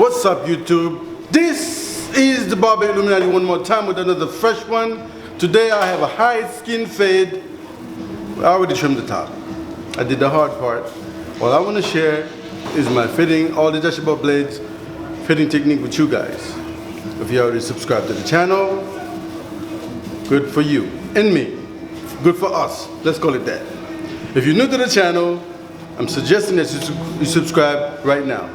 What's up, YouTube? This is the Barber Illuminati one more time with another fresh one. Today I have a high skin fade. I already trimmed the top. I did the hard part. What I want to share is my fitting, all detachable blades, fitting technique with you guys. If you already subscribed to the channel, good for you and me. Good for us. Let's call it that. If you're new to the channel, I'm suggesting that you subscribe right now.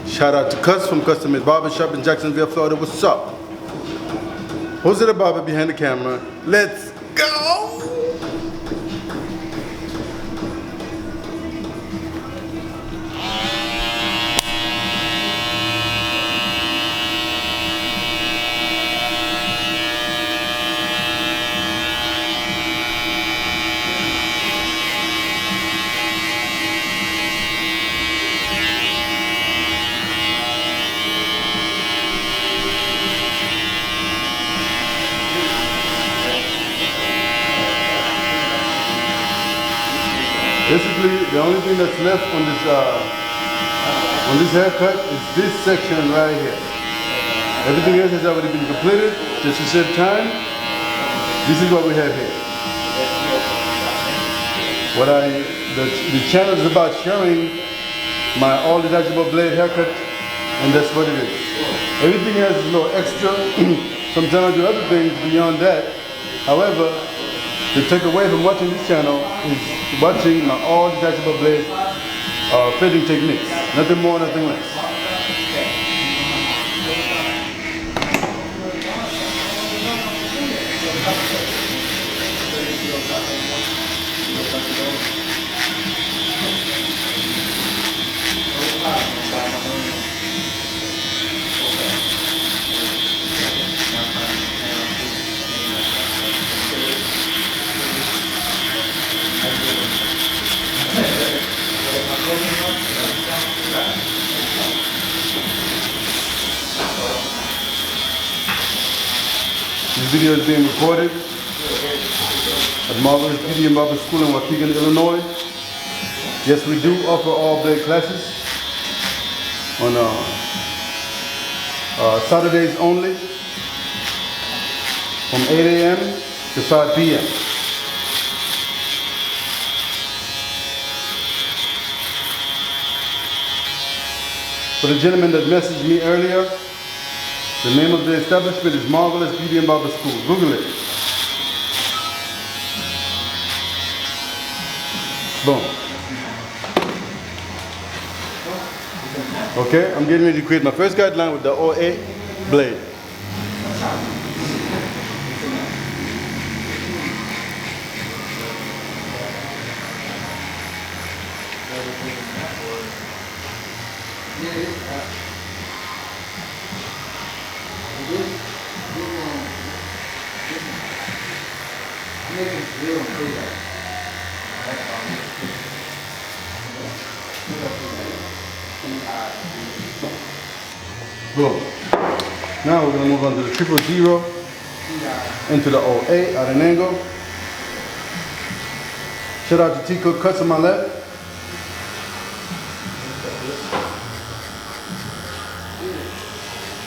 Shout out to Cuss from Custom Made Barber Shop in Jacksonville, Florida. What's up? Jose the Barber behind the camera. Let's go! Basically, the only thing that's left on this haircut is this section right here. Everything else has already been completed. Just to save time, this is what we have here. The channel is about sharing my all detachable blade haircut, and that's what it is. Everything else is a little extra. Sometimes I do other things beyond that. However, to take away from watching this channel is watching my all detachable blade fitting techniques. Nothing more, nothing less. This video is being recorded at Marvelous Beauty and Barber School in Waukegan, Illinois. Yes, we do offer all blade classes on Saturdays only from 8 a.m. to 5 p.m. For the gentleman that messaged me earlier, the name of the establishment is Marvelous Beauty and Barber School. Google it. Boom. Okay, I'm getting ready to create my first guideline with the OA blade. Boom. Now we're going to move on to the 000 into the OA at an angle. Shout out to T-Cook Cuts on my left.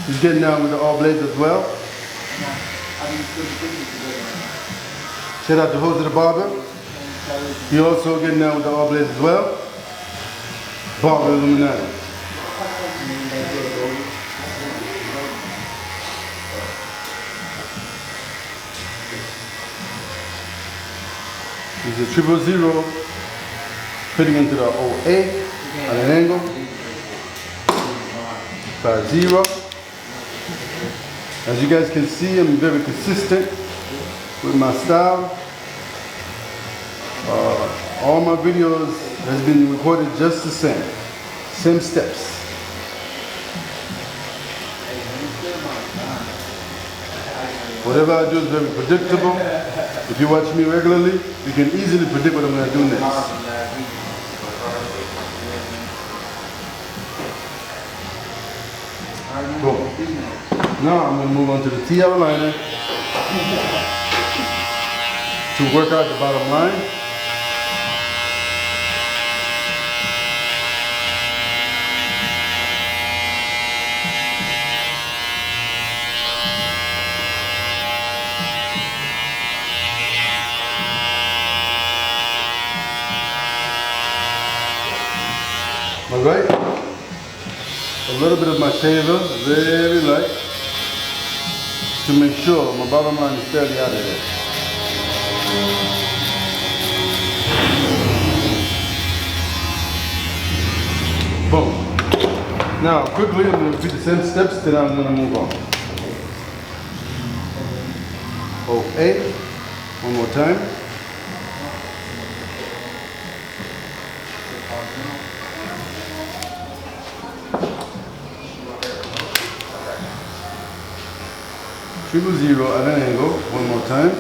He's getting down with the all blades as well. Shout out to Jose the Barber. He also getting down with the all blades as well. Barber Illuminati. This is a 000 fitting into the OA at an angle. 50. As you guys can see, I'm very consistent with my style. All my videos has been recorded just the same steps. Whatever I do is very predictable. If you watch me regularly, you can easily predict what I'm going to do next. Boom. Now I'm going to move on to the T-L liner to work out the bottom line. a little bit of my shaver, very light, to make sure my bottom line is fairly out of there. Boom. Now, quickly, I'm going to repeat the same steps, then I'm going to move on. 08, one more time. Triple zero at an angle, one more time.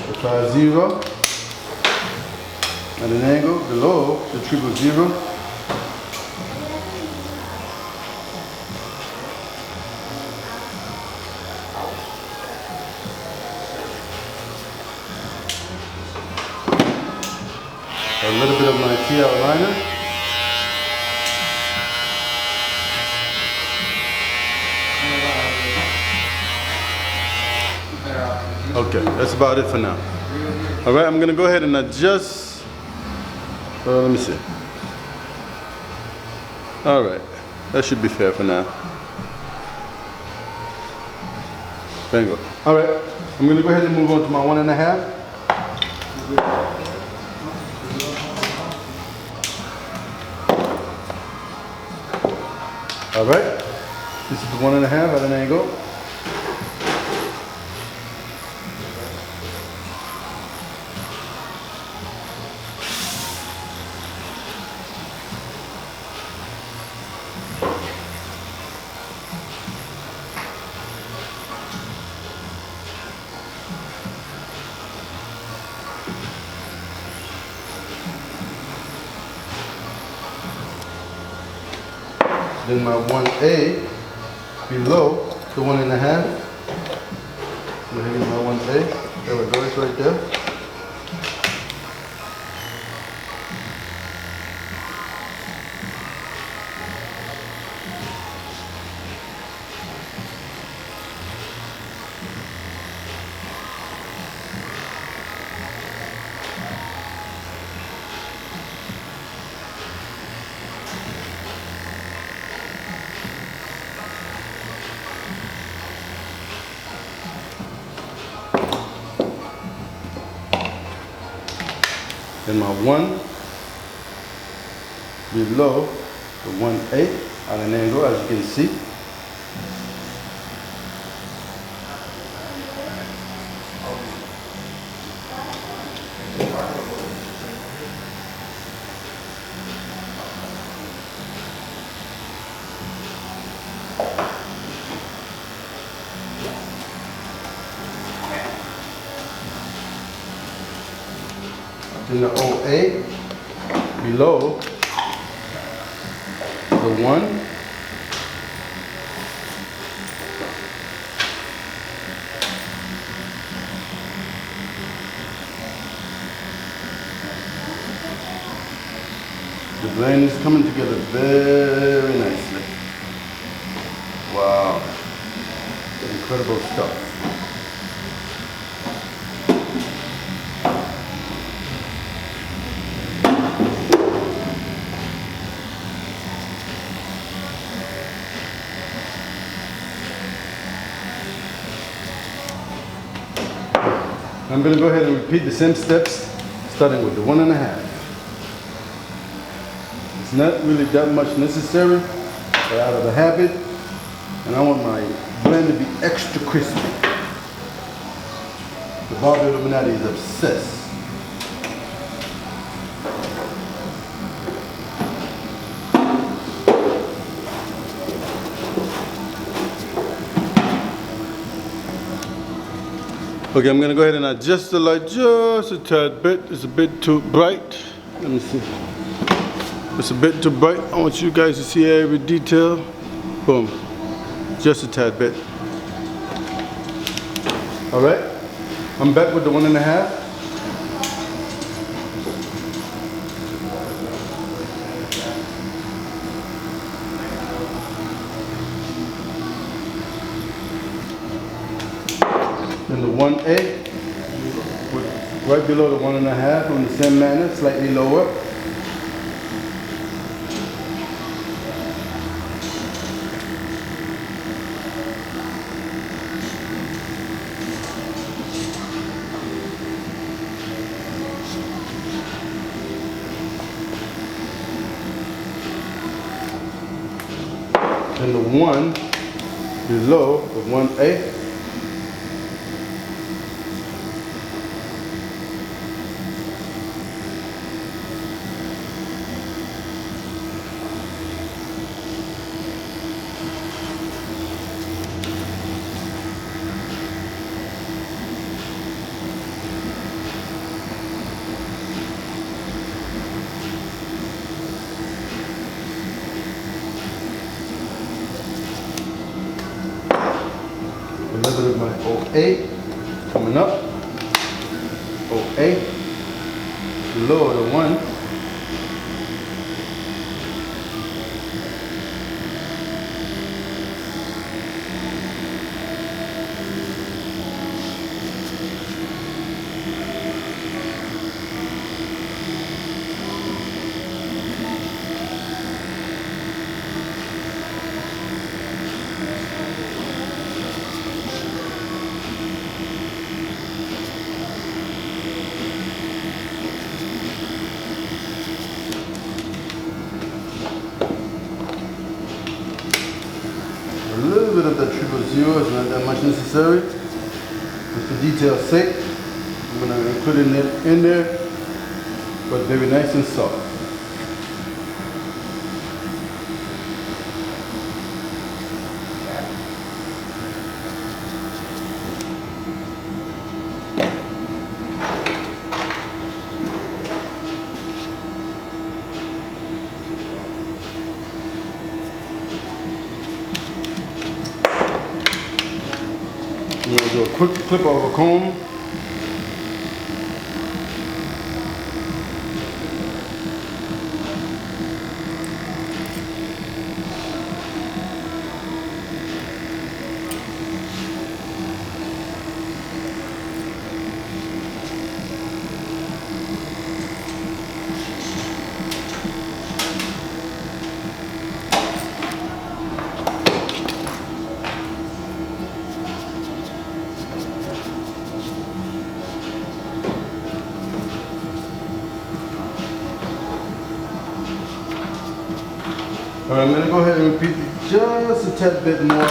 The 5-0 at an angle below the triple zero. A little bit of my T outliner. Okay, that's about it for now. All right, I'm gonna go ahead and adjust. Let me see. All right, that should be fair for now. Bingo. All right, I'm gonna go ahead and move on to my 1.5. All right, this is the 1.5 at an angle. Then my 1A below the 1.5. Go ahead and my 1A. There we go, it's right there. Then my 1 below the 1/8 at an angle, as you can see. Then the 0.8 below the 1. The blend is coming together very nicely. Wow, incredible stuff. I'm going to go ahead and repeat the same steps, starting with the 1.5. It's not really that much necessary, but out of the habit, and I want my blend to be extra crispy. The Barber Illuminati is obsessed. Okay, I'm going to go ahead and adjust the light just a tad bit. It's a bit too bright. Let me see. It's a bit too bright. I want you guys to see every detail. Boom. Just a tad bit. All right. I'm back with the 1.5. Then the 1A, right below the 1.5 on the same manner, slightly lower. And the 1 below the 1A. A little bit of my OA coming up. OA. Lower the 1. A little bit of the 000 is not that much necessary. Just for detail's sake, I'm going to include it in there, but very nice and soft. I'm going to do a quick clip of a comb. Alright, I'm going to go ahead and repeat it just a tad bit more.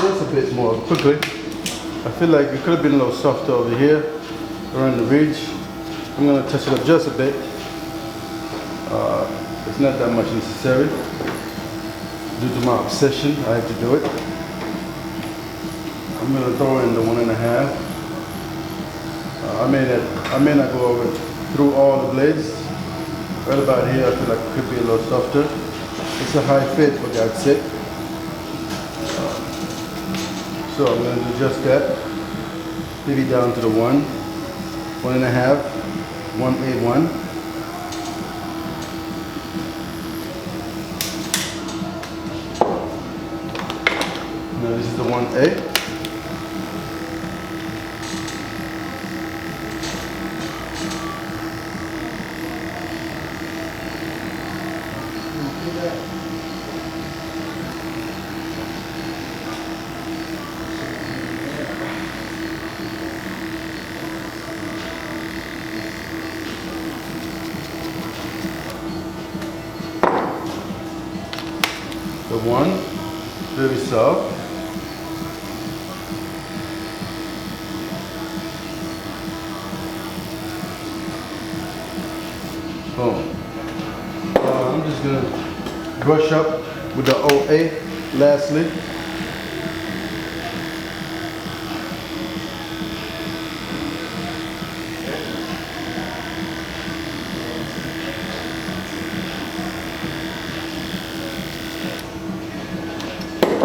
Just a bit more quickly. I feel like it could have been a little softer over here around the ridge. I'm going to touch it up just a bit. It's not that much necessary. Due to my obsession, I have to do it. I'm going to throw in the 1.5. I may not go over through all the blades. Right about here, I feel like it could be a little softer. It's a high fit, for God's sake. So I'm going to do just that. Maybe down to the 1.5, 1A1. Now this is the 1A. The 1, very soft. Boom. I'm just going to brush up with the OA lastly.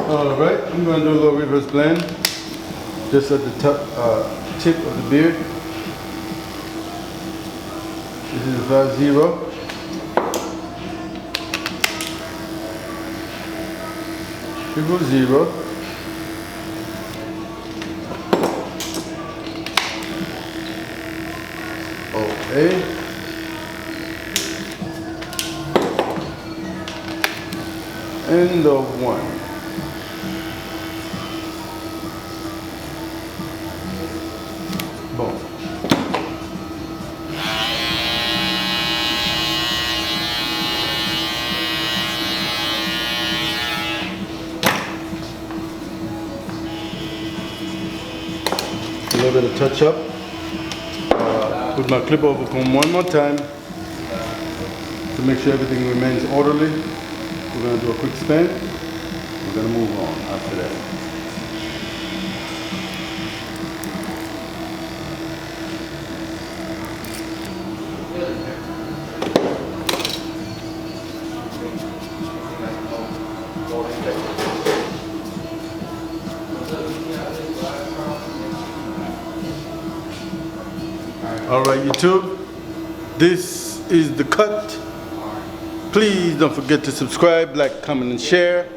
Alright, I'm going to do a little reverse blend just at the top, tip of the beard. This is 5-0. Triple 0. A. And the 1. Boom. A little bit of touch up. Put my clip over comb one more time to make sure everything remains orderly. We're going to do a quick spin. We're going to move on after that. All right, YouTube, this is the cut. Please don't forget to subscribe, like, comment, and share.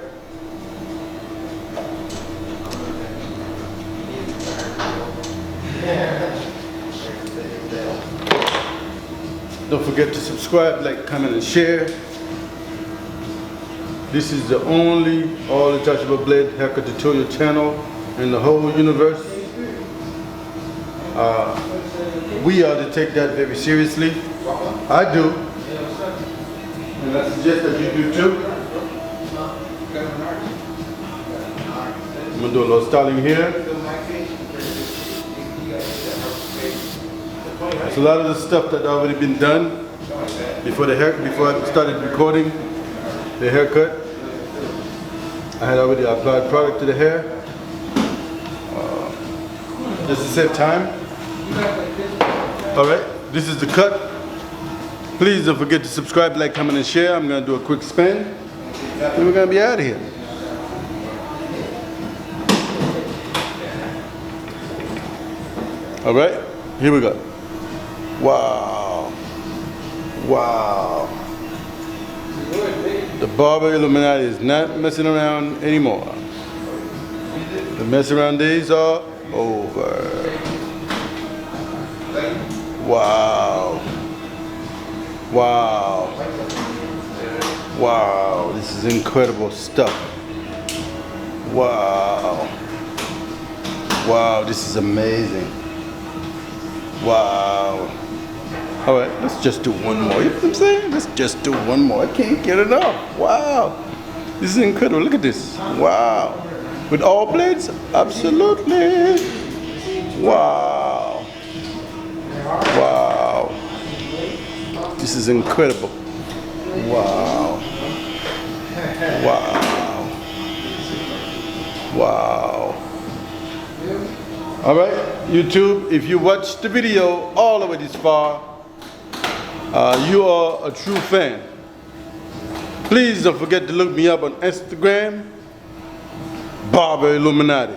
Don't forget to subscribe, like, comment, and share. This is the only all detachable blade haircut tutorial channel in the whole universe. We are to take that very seriously. I do. And I suggest that you do too. I'm going to do a little styling here. There's a lot of the stuff that already been done before I started recording the haircut. I had already applied product to the hair. Just to save time. Alright, this is the cut. Please don't forget to subscribe, like, comment, and share. I'm going to do a quick spin. And we're going to be out of here. Alright, here we go. Wow. Wow. The Barber Illuminati is not messing around anymore. The mess around days are over. Wow. Wow. Wow. This is incredible stuff. Wow. Wow. This is amazing. Wow. All right, let's just do one more. You know what I'm saying? Let's just do one more. I can't get enough. Wow. This is incredible. Look at this. Wow. With all blades? Absolutely. Wow. Wow. This is incredible. Wow. Wow. Wow. All right, YouTube, if you watched the video all the way this far, you are a true fan. Please don't forget to look me up on Instagram, Barber Illuminati.